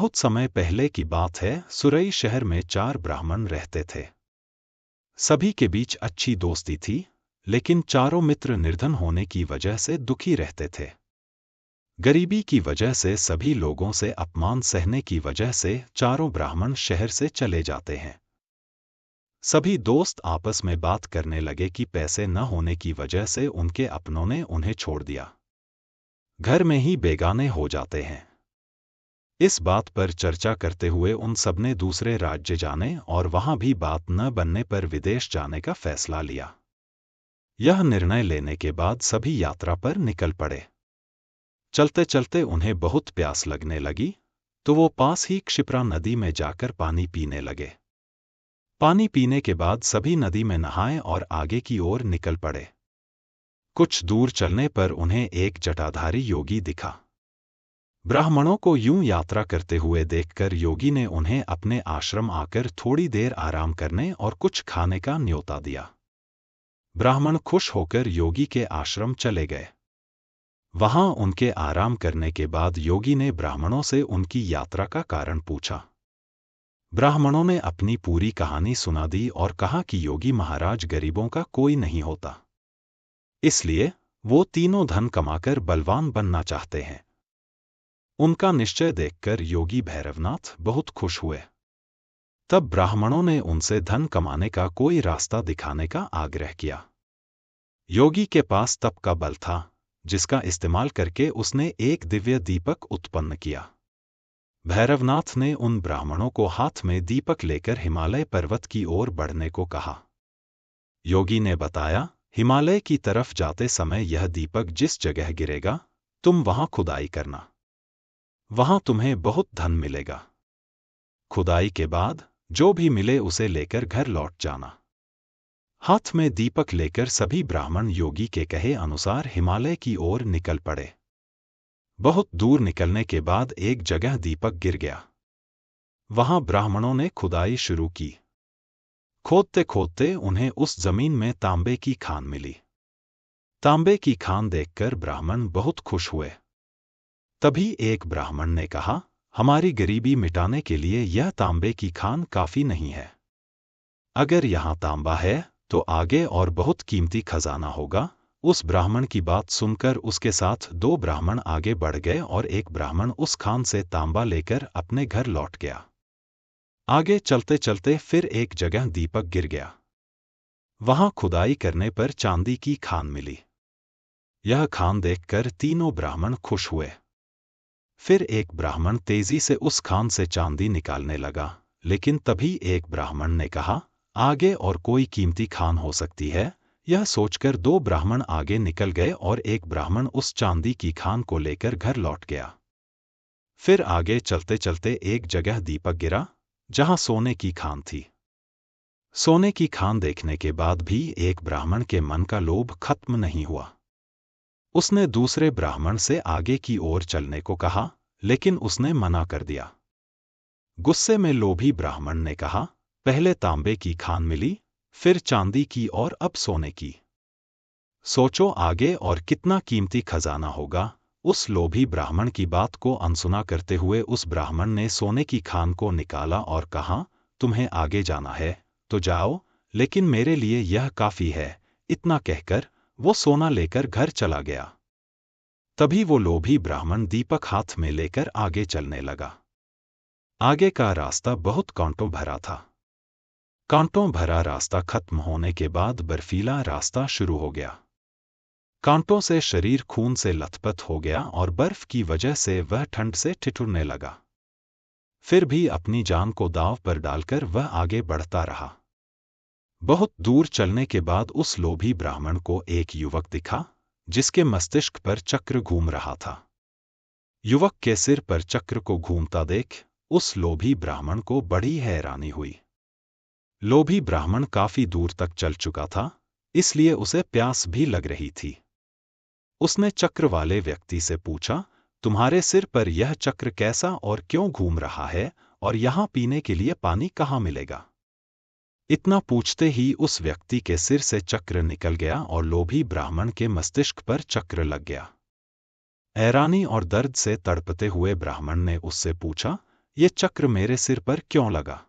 बहुत समय पहले की बात है। सुरई शहर में 4 ब्राह्मण रहते थे। सभी के बीच अच्छी दोस्ती थी, लेकिन चारों मित्र निर्धन होने की वजह से दुखी रहते थे। गरीबी की वजह से सभी लोगों से अपमान सहने की वजह से चारों ब्राह्मण शहर से चले जाते हैं। सभी दोस्त आपस में बात करने लगे कि पैसे न होने की वजह से उनके अपनों ने उन्हें छोड़ दिया, घर में ही बेगाने हो जाते हैं। इस बात पर चर्चा करते हुए उन सबने दूसरे राज्य जाने और वहां भी बात न बनने पर विदेश जाने का फैसला लिया। यह निर्णय लेने के बाद सभी यात्रा पर निकल पड़े। चलते चलते उन्हें बहुत प्यास लगने लगी, तो वो पास ही क्षिप्रा नदी में जाकर पानी पीने लगे। पानी पीने के बाद सभी नदी में नहाए और आगे की ओर निकल पड़े। कुछ दूर चलने पर उन्हें एक जटाधारी योगी दिखा। ब्राह्मणों को यूं यात्रा करते हुए देखकर योगी ने उन्हें अपने आश्रम आकर थोड़ी देर आराम करने और कुछ खाने का न्योता दिया। ब्राह्मण खुश होकर योगी के आश्रम चले गए। वहां उनके आराम करने के बाद योगी ने ब्राह्मणों से उनकी यात्रा का कारण पूछा। ब्राह्मणों ने अपनी पूरी कहानी सुना दी और कहा कि योगी महाराज गरीबों का कोई नहीं होता, इसलिए वो तीनों धन कमाकर बलवान बनना चाहते हैं। उनका निश्चय देखकर योगी भैरवनाथ बहुत खुश हुए। तब ब्राह्मणों ने उनसे धन कमाने का कोई रास्ता दिखाने का आग्रह किया। योगी के पास तप का बल था, जिसका इस्तेमाल करके उसने एक दिव्य दीपक उत्पन्न किया। भैरवनाथ ने उन ब्राह्मणों को हाथ में दीपक लेकर हिमालय पर्वत की ओर बढ़ने को कहा। योगी ने बताया, हिमालय की तरफ जाते समय यह दीपक जिस जगह गिरेगा, तुम वहां खुदाई करना, वहां तुम्हें बहुत धन मिलेगा। खुदाई के बाद जो भी मिले उसे लेकर घर लौट जाना। हाथ में दीपक लेकर सभी ब्राह्मण योगी के कहे अनुसार हिमालय की ओर निकल पड़े। बहुत दूर निकलने के बाद एक जगह दीपक गिर गया। वहां ब्राह्मणों ने खुदाई शुरू की। खोदते खोदते उन्हें उस जमीन में तांबे की खान मिली। तांबे की खान देखकर ब्राह्मण बहुत खुश हुए। तभी एक ब्राह्मण ने कहा, हमारी गरीबी मिटाने के लिए यह तांबे की खान काफी नहीं है। अगर यहां तांबा है तो आगे और बहुत कीमती खजाना होगा। उस ब्राह्मण की बात सुनकर उसके साथ 2 ब्राह्मण आगे बढ़ गए और एक ब्राह्मण उस खान से तांबा लेकर अपने घर लौट गया। आगे चलते चलते फिर एक जगह दीपक गिर गया। वहां खुदाई करने पर चांदी की खान मिली। यह खान देखकर तीनों ब्राह्मण खुश हुए। फिर एक ब्राह्मण तेजी से उस खान से चांदी निकालने लगा, लेकिन तभी एक ब्राह्मण ने कहा, आगे और कोई कीमती खान हो सकती है। यह सोचकर 2 ब्राह्मण आगे निकल गए और एक ब्राह्मण उस चांदी की खान को लेकर घर लौट गया। फिर आगे चलते चलते एक जगह दीपक गिरा, जहां सोने की खान थी। सोने की खान देखने के बाद भी एक ब्राह्मण के मन का लोभ खत्म नहीं हुआ। उसने दूसरे ब्राह्मण से आगे की ओर चलने को कहा, लेकिन उसने मना कर दिया। गुस्से में लोभी ब्राह्मण ने कहा, पहले तांबे की खान मिली, फिर चांदी की और अब सोने की। सोचो आगे और कितना कीमती खजाना होगा। उस लोभी ब्राह्मण की बात को अनसुना करते हुए उस ब्राह्मण ने सोने की खान को निकाला और कहा, तुम्हें आगे जाना है तो जाओ, लेकिन मेरे लिए यह काफी है। इतना कहकर वो सोना लेकर घर चला गया। तभी वो लोभी ब्राह्मण दीपक हाथ में लेकर आगे चलने लगा। आगे का रास्ता बहुत कांटों भरा था। कांटों भरा रास्ता खत्म होने के बाद बर्फीला रास्ता शुरू हो गया। कांटों से शरीर खून से लथपथ हो गया और बर्फ की वजह से वह ठंड से ठिठुरने लगा। फिर भी अपनी जान को दांव पर डालकर वह आगे बढ़ता रहा। बहुत दूर चलने के बाद उस लोभी ब्राह्मण को एक युवक दिखा, जिसके मस्तिष्क पर चक्र घूम रहा था। युवक के सिर पर चक्र को घूमता देख उस लोभी ब्राह्मण को बड़ी हैरानी हुई। लोभी ब्राह्मण काफी दूर तक चल चुका था, इसलिए उसे प्यास भी लग रही थी। उसने चक्र वाले व्यक्ति से पूछा, तुम्हारे सिर पर यह चक्र कैसा और क्यों घूम रहा है, और यहां पीने के लिए पानी कहाँ मिलेगा? इतना पूछते ही उस व्यक्ति के सिर से चक्र निकल गया और लोभी ब्राह्मण के मस्तिष्क पर चक्र लग गया। हैरानी और दर्द से तड़पते हुए ब्राह्मण ने उससे पूछा, ये चक्र मेरे सिर पर क्यों लगा?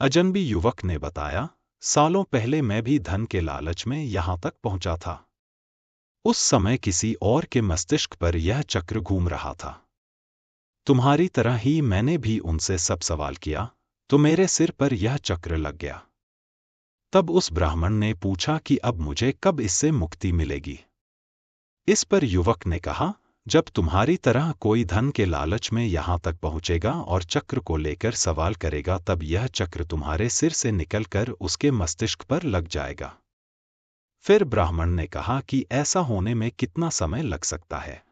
अजनबी युवक ने बताया, सालों पहले मैं भी धन के लालच में यहां तक पहुंचा था। उस समय किसी और के मस्तिष्क पर यह चक्र घूम रहा था। तुम्हारी तरह ही मैंने भी उनसे सब सवाल किया, तो मेरे सिर पर यह चक्र लग गया। तब उस ब्राह्मण ने पूछा कि अब मुझे कब इससे मुक्ति मिलेगी? इस पर युवक ने कहा, जब तुम्हारी तरह कोई धन के लालच में यहां तक पहुंचेगा और चक्र को लेकर सवाल करेगा, तब यह चक्र तुम्हारे सिर से निकलकर उसके मस्तिष्क पर लग जाएगा। फिर ब्राह्मण ने कहा कि ऐसा होने में कितना समय लग सकता है?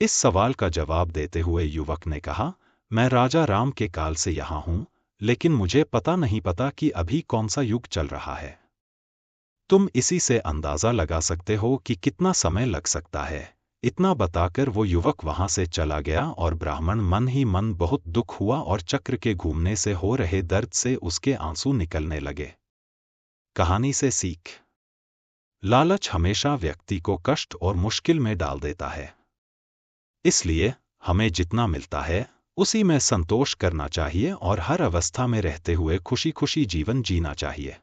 इस सवाल का जवाब देते हुए युवक ने कहा, मैं राजा राम के काल से यहां हूं, लेकिन मुझे पता नहीं कि अभी कौन सा युग चल रहा है। तुम इसी से अंदाजा लगा सकते हो कि कितना समय लग सकता है। इतना बताकर वो युवक वहां से चला गया और ब्राह्मण मन ही मन बहुत दुख हुआ और चक्र के घूमने से हो रहे दर्द से उसके आंसू निकलने लगे। कहानी से सीख। लालच हमेशा व्यक्ति को कष्ट और मुश्किल में डाल देता है। इसलिए हमें जितना मिलता है उसी में संतोष करना चाहिए और हर अवस्था में रहते हुए खुशी खुशी जीवन जीना चाहिए।